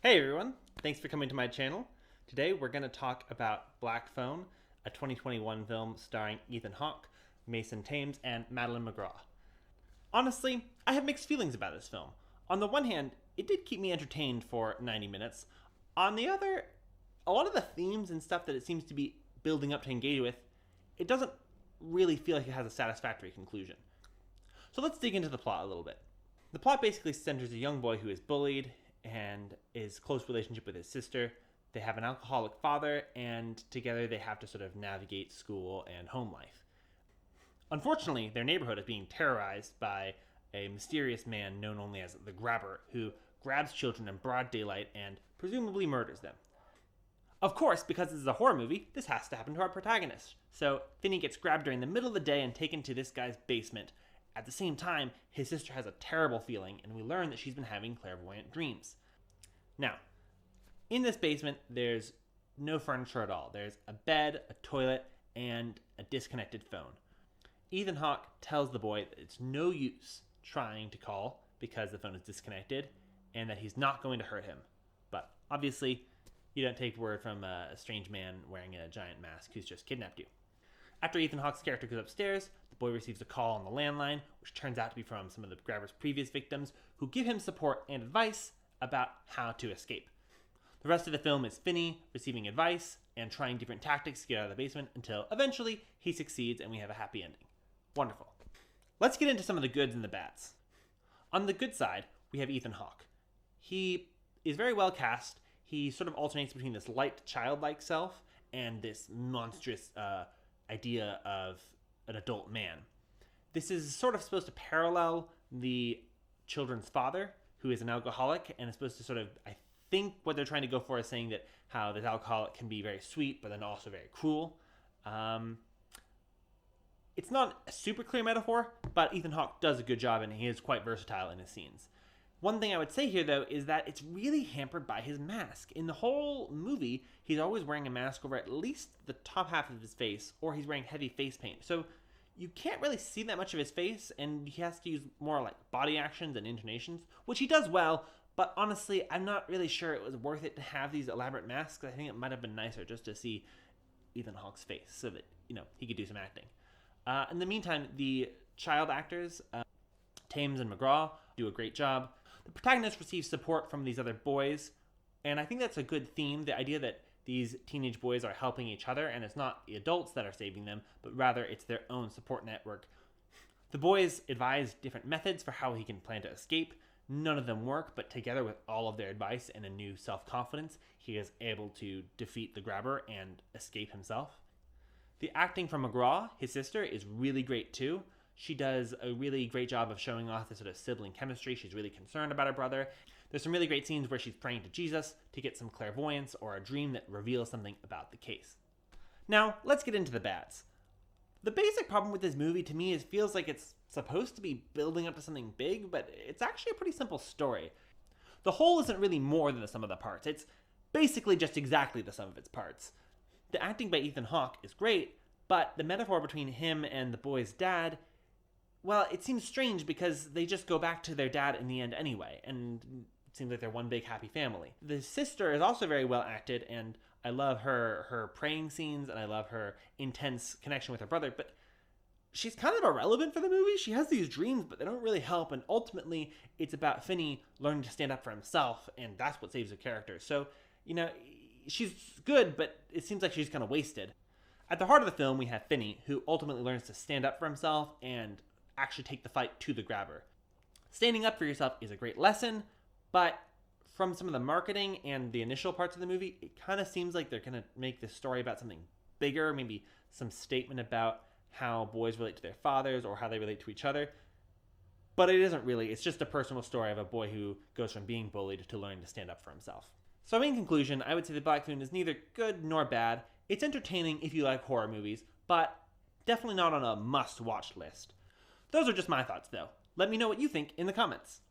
Hey everyone, thanks for coming to my channel. Today we're going to talk about Black Phone, a 2021 film starring Ethan Hawke, Mason Thames, and Madeline McGraw. Honestly, I have mixed feelings about this film. On the one hand, it did keep me entertained for 90 minutes. On the other, a lot of the themes and stuff that it seems to be building up to engage with, it doesn't really feel like it has a satisfactory conclusion. So let's dig into the plot a little bit. The plot basically centers a young boy who is bullied and is close relationship with his sister. They have an alcoholic father, and together they have to sort of navigate school and home life. Unfortunately, their neighborhood is being terrorized by a mysterious man known only as the Grabber, who grabs children in broad daylight and presumably murders them. Of course, because this is a horror movie, this has to happen to our protagonist. So Finney gets grabbed during the middle of the day and taken to this guy's basement. At the same time, his sister has a terrible feeling, and we learn that she's been having clairvoyant dreams. Now, in this basement, there's no furniture at all. There's a bed, a toilet, and a disconnected phone. Ethan Hawke tells the boy that it's no use trying to call because the phone is disconnected, and that he's not going to hurt him. But obviously, you don't take word from a strange man wearing a giant mask who's just kidnapped you. After Ethan Hawke's character goes upstairs, the boy receives a call on the landline, which turns out to be from some of the Grabber's previous victims, who give him support and advice about how to escape. The rest of the film is Finney receiving advice and trying different tactics to get out of the basement until eventually he succeeds and we have a happy ending. Wonderful. Let's get into some of the goods and the bads. On the good side, we have Ethan Hawke. He is very well cast. He sort of alternates between this light, childlike self and this monstrous idea of an adult man. This is sort of supposed to parallel the children's father, who is an alcoholic, and is supposed to sort of, I think what they're trying to go for is saying that how this alcoholic can be very sweet, but then also very cruel. It's not a super clear metaphor, but Ethan Hawke does a good job, and he is quite versatile in his scenes. One thing I would say here, though, is that it's really hampered by his mask. In the whole movie, he's always wearing a mask over at least the top half of his face, or he's wearing heavy face paint. So you can't really see that much of his face, and he has to use more like body actions and intonations, which he does well, but honestly, I'm not really sure it was worth it to have these elaborate masks. I think it might have been nicer just to see Ethan Hawke's face so that, he could do some acting. In the meantime, the child actors, Thames and McGraw, do a great job. The protagonist receives support from these other boys, and I think that's a good theme, the idea that these teenage boys are helping each other, and it's not the adults that are saving them, but rather it's their own support network. The boys advise different methods for how he can plan to escape. None of them work, but together with all of their advice and a new self-confidence, he is able to defeat the Grabber and escape himself. The acting from McGraw, his sister, is really great too. She does a really great job of showing off this sort of sibling chemistry. She's really concerned about her brother. There's some really great scenes where she's praying to Jesus to get some clairvoyance or a dream that reveals something about the case. Now, let's get into the bads. The basic problem with this movie to me is feels like it's supposed to be building up to something big, but it's actually a pretty simple story. The whole isn't really more than the sum of the parts. It's basically just exactly the sum of its parts. The acting by Ethan Hawke is great, but the metaphor between him and the boy's dad, well, it seems strange because they just go back to their dad in the end anyway, and it seems like they're one big happy family. The sister is also very well acted, and I love her praying scenes, and I love her intense connection with her brother, but she's kind of irrelevant for the movie. She has these dreams, but they don't really help, and ultimately, it's about Finney learning to stand up for himself, and that's what saves the character. So, she's good, but it seems like she's kind of wasted. At the heart of the film, we have Finney, who ultimately learns to stand up for himself and actually take the fight to the Grabber. Standing up for yourself is a great lesson, but from some of the marketing and the initial parts of the movie, it kind of seems like they're going to make this story about something bigger, maybe some statement about how boys relate to their fathers or how they relate to each other. But it isn't really. It's just a personal story of a boy who goes from being bullied to learning to stand up for himself. So in conclusion, I would say that Black Phone is neither good nor bad. It's entertaining if you like horror movies, but definitely not on a must-watch list. Those are just my thoughts, though. Let me know what you think in the comments.